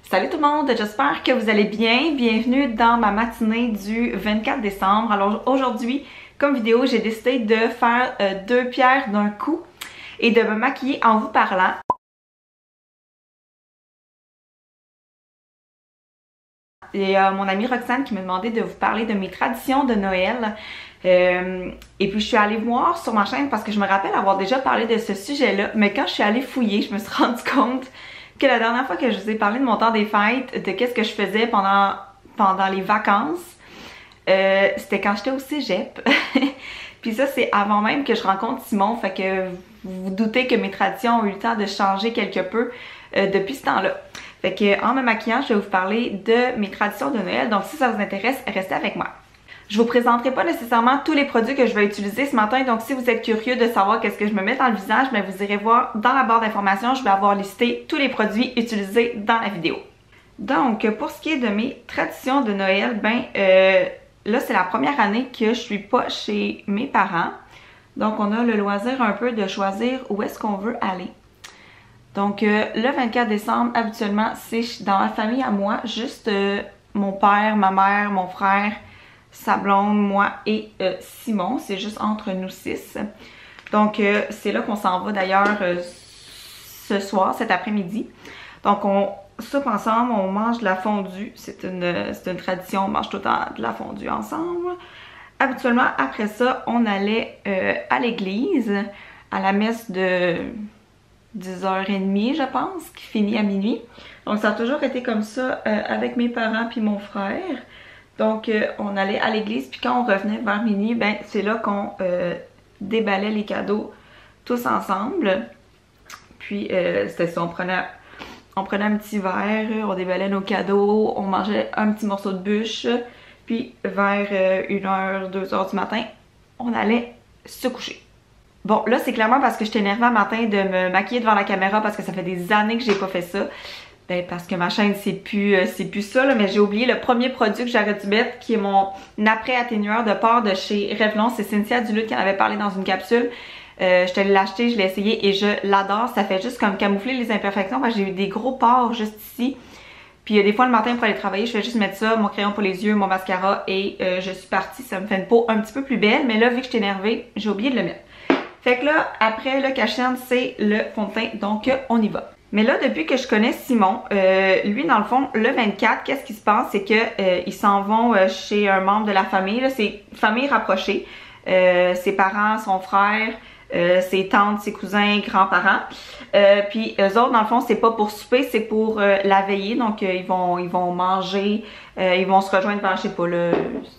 Salut tout le monde, j'espère que vous allez bien. Bienvenue dans ma matinée du 24 décembre. Alors aujourd'hui, comme vidéo, j'ai décidé de faire deux pierres d'un coup et de me maquiller en vous parlant. Et mon amie Roxane qui m'a demandé de vous parler de mes traditions de Noël. Et puis je suis allée voir sur ma chaîne parce que je me rappelle avoir déjà parlé de ce sujet-là, mais quand je suis allée fouiller, je me suis rendu compte que la dernière fois que je vous ai parlé de mon temps des fêtes, de qu'est-ce que je faisais pendant les vacances, c'était quand j'étais au cégep. Puis ça, c'est avant même que je rencontre Simon, fait que vous vous doutez que mes traditions ont eu le temps de changer quelque peu depuis ce temps-là. Fait que en me maquillant, je vais vous parler de mes traditions de Noël, donc si ça vous intéresse, restez avec moi. Je vous présenterai pas nécessairement tous les produits que je vais utiliser ce matin, donc si vous êtes curieux de savoir qu'est-ce que je me mets dans le visage, bien vous irez voir dans la barre d'informations, je vais avoir listé tous les produits utilisés dans la vidéo. Donc, pour ce qui est de mes traditions de Noël, là c'est la première année que je suis pas chez mes parents, donc on a le loisir un peu de choisir où est-ce qu'on veut aller. Donc, le 24 décembre, habituellement, c'est dans ma famille à moi, juste mon père, ma mère, mon frère, sa blonde, moi et Simon. C'est juste entre nous 6. Donc, c'est là qu'on s'en va d'ailleurs ce soir, cet après-midi. Donc, on soupe ensemble, on mange de la fondue. C'est une tradition, on mange tout le temps de la fondue ensemble. Habituellement, après ça, on allait à l'église, à la messe de 10h30, je pense, qui finit à minuit. Donc, ça a toujours été comme ça avec mes parents puis mon frère. Donc, on allait à l'église, puis quand on revenait vers minuit, ben c'est là qu'on déballait les cadeaux tous ensemble. Puis, c'était ça, on prenait un petit verre, on déballait nos cadeaux, on mangeait un petit morceau de bûche, puis vers 1h, 2h du matin, on allait se coucher. Bon, là, c'est clairement parce que j'étais énervée un matin de me maquiller devant la caméra parce que ça fait des années que j'ai pas fait ça. Ben, parce que ma chaîne, c'est plus ça, là, mais j'ai oublié le premier produit que j'aurais dû mettre, qui est mon après-atténueur de pores de chez Revlon. C'est Cynthia Duluth qui en avait parlé dans une capsule. Je suis allée l'acheter, je l'ai essayé et je l'adore. Ça fait juste comme camoufler les imperfections parce que j'ai eu des gros pores juste ici. Puis des fois, le matin, pour aller travailler, je fais juste mettre ça, mon crayon pour les yeux, mon mascara et je suis partie. Ça me fait une peau un petit peu plus belle, mais là, vu que je suis énervée, j'ai oublié de le mettre. Fait que là, après le cache-cerne, c'est le fond de teint, donc on y va. Mais là, depuis que je connais Simon, lui, dans le fond, le 24, qu'est-ce qui se passe? C'est que ils s'en vont chez un membre de la famille, là, c'est famille rapprochée, ses parents, son frère, ses tantes, ses cousins, grands-parents. Puis eux autres, dans le fond, c'est pas pour souper, c'est pour la veillée. Donc ils vont manger, ils vont se rejoindre vers, je sais pas, là,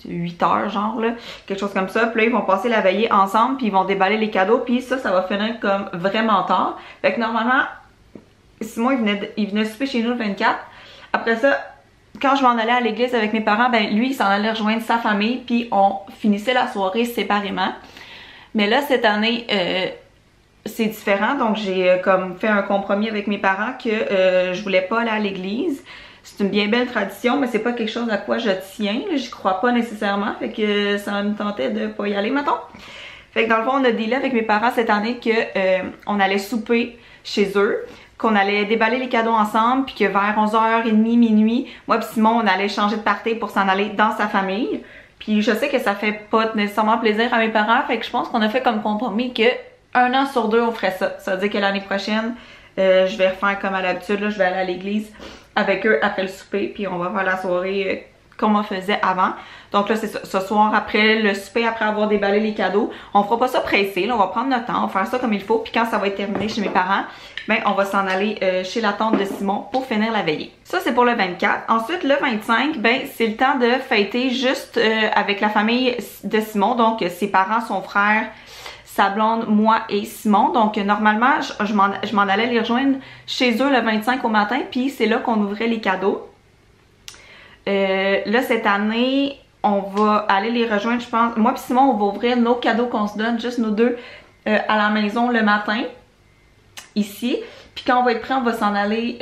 8h genre, là, quelque chose comme ça. Puis là, ils vont passer la veillée ensemble, puis ils vont déballer les cadeaux. Puis ça va finir comme vraiment tard. Fait que normalement, Simon, il venait souper chez nous le 24. Après ça, quand je m'en allais à l'église avec mes parents, ben lui, il s'en allait rejoindre sa famille, puis on finissait la soirée séparément. Mais là, cette année, c'est différent. Donc, j'ai comme fait un compromis avec mes parents que je voulais pas aller à l'église. C'est une bien belle tradition, mais c'est pas quelque chose à quoi je tiens. J'y crois pas nécessairement. Fait que ça me tentait de pas y aller, mettons. Fait que dans le fond, on a dealé avec mes parents cette année que on allait souper chez eux, qu'on allait déballer les cadeaux ensemble, puis que vers 11h30, minuit, moi et Simon, on allait changer de party pour s'en aller dans sa famille. Puis je sais que ça fait pas nécessairement plaisir à mes parents, fait que je pense qu'on a fait comme compromis que 1 an sur 2 on ferait ça. Ça veut dire que l'année prochaine, je vais refaire comme à l'habitude, je vais aller à l'église avec eux après le souper, puis on va faire la soirée comme on faisait avant. Donc là, c'est ça. Ce soir, après le souper, après avoir déballé les cadeaux, on fera pas ça pressé, là, on va prendre notre temps, on va faire ça comme il faut, puis quand ça va être terminé chez mes parents, ben on va s'en aller chez la tante de Simon pour finir la veillée. Ça, c'est pour le 24. Ensuite, le 25, ben c'est le temps de fêter juste avec la famille de Simon, donc ses parents, son frère, sa blonde, moi et Simon. Donc normalement, je m'en allais les rejoindre chez eux le 25 au matin, puis c'est là qu'on ouvrait les cadeaux. Là, cette année, on va aller les rejoindre, je pense. Moi et Simon, on va ouvrir nos cadeaux qu'on se donne, juste nous deux, à la maison le matin, ici. Puis quand on va être prêt, on va s'en aller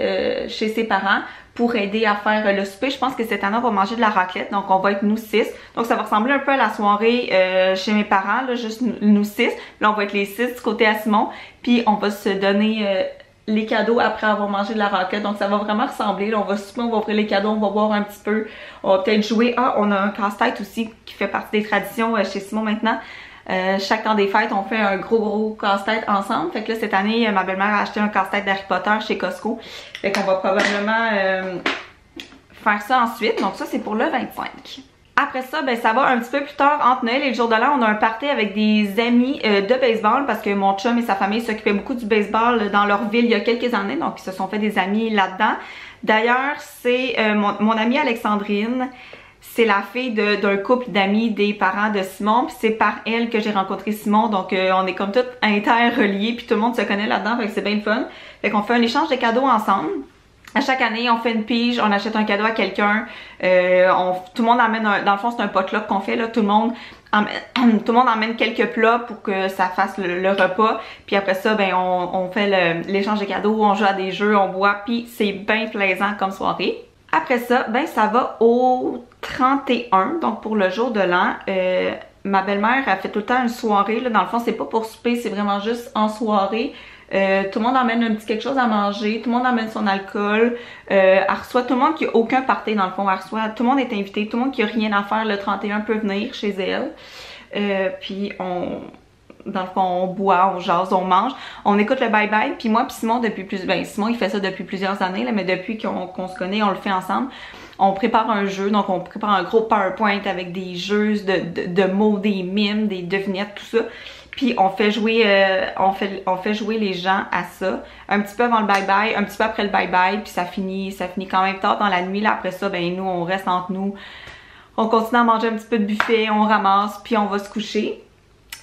chez ses parents pour aider à faire le souper. Je pense que cette année, on va manger de la raclette, donc on va être nous 6. Donc ça va ressembler un peu à la soirée chez mes parents, là, juste nous 6. Là, on va être les 6 du côté à Simon, puis on va se donner les cadeaux après avoir mangé de la raclette. Donc ça va vraiment ressembler. Là, on va souper, on va ouvrir les cadeaux, on va boire un petit peu. On va peut-être jouer. Ah, on a un casse-tête aussi qui fait partie des traditions chez Simon maintenant. Chaque temps des fêtes, on fait un gros casse-tête ensemble. Fait que là, cette année, ma belle-mère a acheté un casse-tête d'Harry Potter chez Costco. Fait qu'on va probablement faire ça ensuite. Donc ça, c'est pour le 25. Après ça, ben ça va un petit peu plus tard, entre Noël et le jour de l'an, on a un party avec des amis de baseball parce que mon chum et sa famille s'occupaient beaucoup du baseball dans leur ville il y a quelques années. Donc ils se sont fait des amis là-dedans. D'ailleurs, c'est mon amie Alexandrine. C'est la fille d'un couple d'amis des parents de Simon, puis c'est par elle que j'ai rencontré Simon, donc on est comme toutes interreliés, puis tout le monde se connaît là-dedans, fait que c'est bien le fun. Fait qu'on fait un échange de cadeaux ensemble. À chaque année, on fait une pige, on achète un cadeau à quelqu'un, tout le monde amène, dans le fond c'est un potluck qu'on fait, là, tout le monde emmène quelques plats pour que ça fasse le repas, puis après ça, ben on fait l'échange de cadeaux, on joue à des jeux, on boit, puis c'est bien plaisant comme soirée. Après ça, ben ça va au 31, donc pour le jour de l'an. Ma belle-mère a fait tout le temps une soirée, là, dans le fond c'est pas pour souper, c'est vraiment juste en soirée. Tout le monde emmène un petit quelque chose à manger, tout le monde emmène son alcool, elle reçoit tout le monde qui a aucun party dans le fond, elle reçoit, tout le monde est invité, tout le monde qui a rien à faire le 31 peut venir chez elle. Puis dans le fond, on boit, on jase, on mange, on écoute le bye-bye, puis moi puis Simon Simon il fait ça depuis plusieurs années, là, mais depuis qu'on se connaît, on le fait ensemble. On prépare un jeu, donc on prépare un gros PowerPoint avec des jeux de mots, des mimes, des devinettes, tout ça. Puis on fait jouer les gens à ça, un petit peu avant le bye-bye, un petit peu après le bye-bye, puis ça finit quand même tard dans la nuit. Là, après ça, ben nous, on reste entre nous, on continue à manger un petit peu de buffet, on ramasse, puis on va se coucher.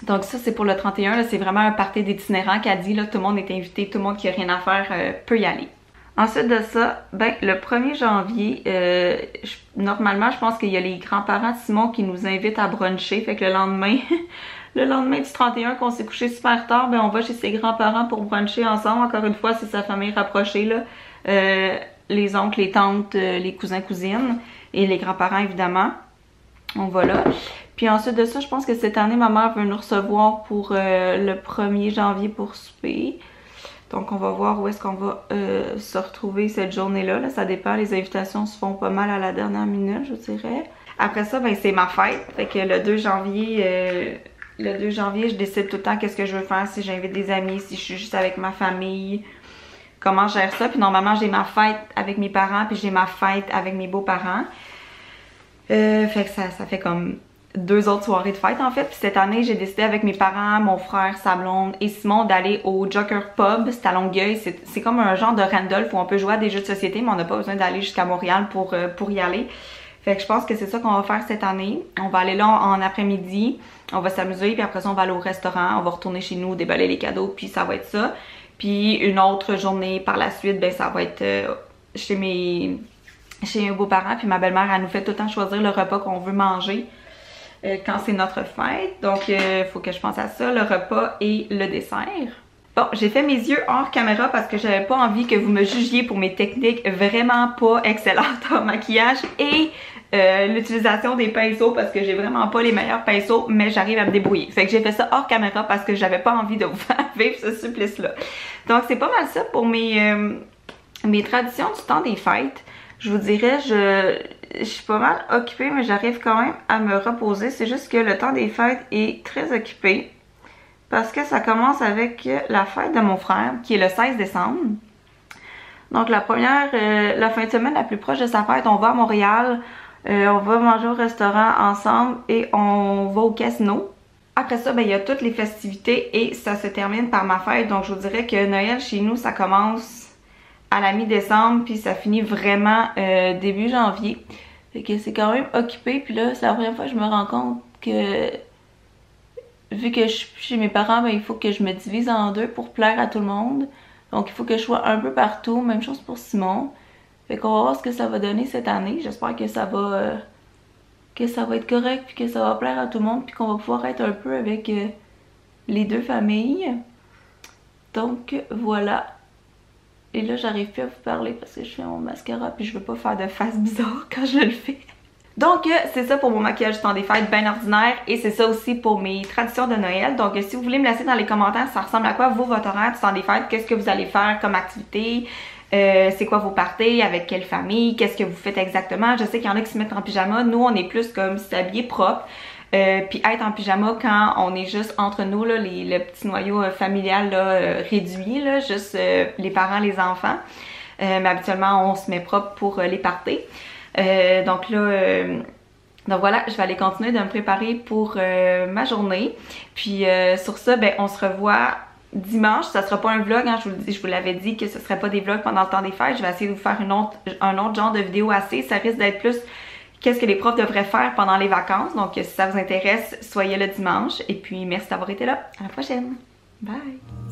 Donc ça, c'est pour le 31, c'est vraiment un party d'itinérants qu'a dit, là, tout le monde est invité, tout le monde qui a rien à faire peut y aller. Ensuite de ça, ben le 1er janvier, normalement, je pense qu'il y a les grands-parents de Simon qui nous invitent à bruncher, fait que le lendemain, le lendemain du 31, qu'on s'est couché super tard, ben on va chez ses grands-parents pour bruncher ensemble. Encore une fois, c'est sa famille rapprochée, là. Les oncles, les tantes, les cousins, cousines et les grands-parents, évidemment. On va là. Puis ensuite de ça, je pense que cette année, ma mère veut nous recevoir pour le 1er janvier pour souper. Donc on va voir où est-ce qu'on va se retrouver cette journée-là. Là, ça dépend, les invitations se font pas mal à la dernière minute, je dirais. Après ça, ben c'est ma fête. Fait que le 2 janvier, je décide tout le temps qu'est-ce que je veux faire, si j'invite des amis, si je suis juste avec ma famille, comment je gère ça. Puis normalement, j'ai ma fête avec mes parents, puis j'ai ma fête avec mes beaux-parents. Fait que ça fait comme 2 autres soirées de fête en fait. Puis cette année, j'ai décidé avec mes parents, mon frère, sa blonde et Simon d'aller au Joker Pub. C'est à Longueuil. C'est comme un genre de Randolph où on peut jouer à des jeux de société, mais on n'a pas besoin d'aller jusqu'à Montréal pour y aller. Fait que je pense que c'est ça qu'on va faire cette année. On va aller là en après-midi, on va s'amuser, puis après ça on va aller au restaurant, on va retourner chez nous, déballer les cadeaux, puis ça va être ça. Puis une autre journée par la suite, ben ça va être chez mes beaux-parents, puis ma belle-mère, elle nous fait tout le temps choisir le repas qu'on veut manger quand c'est notre fête. Donc faut que je pense à ça, le repas et le dessert. Bon, j'ai fait mes yeux hors caméra parce que j'avais pas envie que vous me jugiez pour mes techniques vraiment pas excellentes en maquillage et l'utilisation des pinceaux parce que j'ai vraiment pas les meilleurs pinceaux, mais j'arrive à me débrouiller. Fait que j'ai fait ça hors caméra parce que j'avais pas envie de vous faire vivre ce supplice-là. Donc c'est pas mal ça pour mes traditions du temps des fêtes. Je vous dirais, je suis pas mal occupée, mais j'arrive quand même à me reposer. C'est juste que le temps des fêtes est très occupé. Parce que ça commence avec la fête de mon frère, qui est le 16 décembre. Donc la fin de semaine la plus proche de sa fête, on va à Montréal. On va manger au restaurant ensemble et on va au casino. Après ça, ben, il y a toutes les festivités et ça se termine par ma fête. Donc je vous dirais que Noël chez nous, ça commence à la mi-décembre puis ça finit vraiment début janvier. Fait que c'est quand même occupé. Puis là, c'est la première fois que je me rends compte que vu que je suis chez mes parents, ben, il faut que je me divise en deux pour plaire à tout le monde. Donc il faut que je sois un peu partout. Même chose pour Simon. Fait qu'on va voir ce que ça va donner cette année. J'espère que ça va être correct puis que ça va plaire à tout le monde puis qu'on va pouvoir être un peu avec les deux familles. Donc voilà. Et là, j'arrive plus à vous parler parce que je fais mon mascara puis je veux pas faire de face bizarre quand je le fais. Donc, c'est ça pour mon maquillage du temps des fêtes bien ordinaire et c'est ça aussi pour mes traditions de Noël. Donc, si vous voulez me laisser dans les commentaires, ça ressemble à quoi vous, votre horaire du temps des fêtes? Qu'est-ce que vous allez faire comme activité? C'est quoi vos parties? Avec quelle famille? Qu'est-ce que vous faites exactement? Je sais qu'il y en a qui se mettent en pyjama. Nous, on est plus comme s'habiller propre. Puis être en pyjama quand on est juste entre nous, là, le petit noyau familial là, réduit, là, juste les parents, les enfants. Mais habituellement, on se met propre pour les parties. Donc là, donc voilà, je vais aller continuer de me préparer pour ma journée. Puis sur ça, ben on se revoit dimanche. Ça sera pas un vlog, hein, je vous l'avais dit que ce serait pas des vlogs pendant le temps des fêtes. Je vais essayer de vous faire un autre genre de vidéo assez. Ça risque d'être plus qu'est-ce que les profs devraient faire pendant les vacances. Donc si ça vous intéresse, soyez là dimanche. Et puis merci d'avoir été là. À la prochaine. Bye!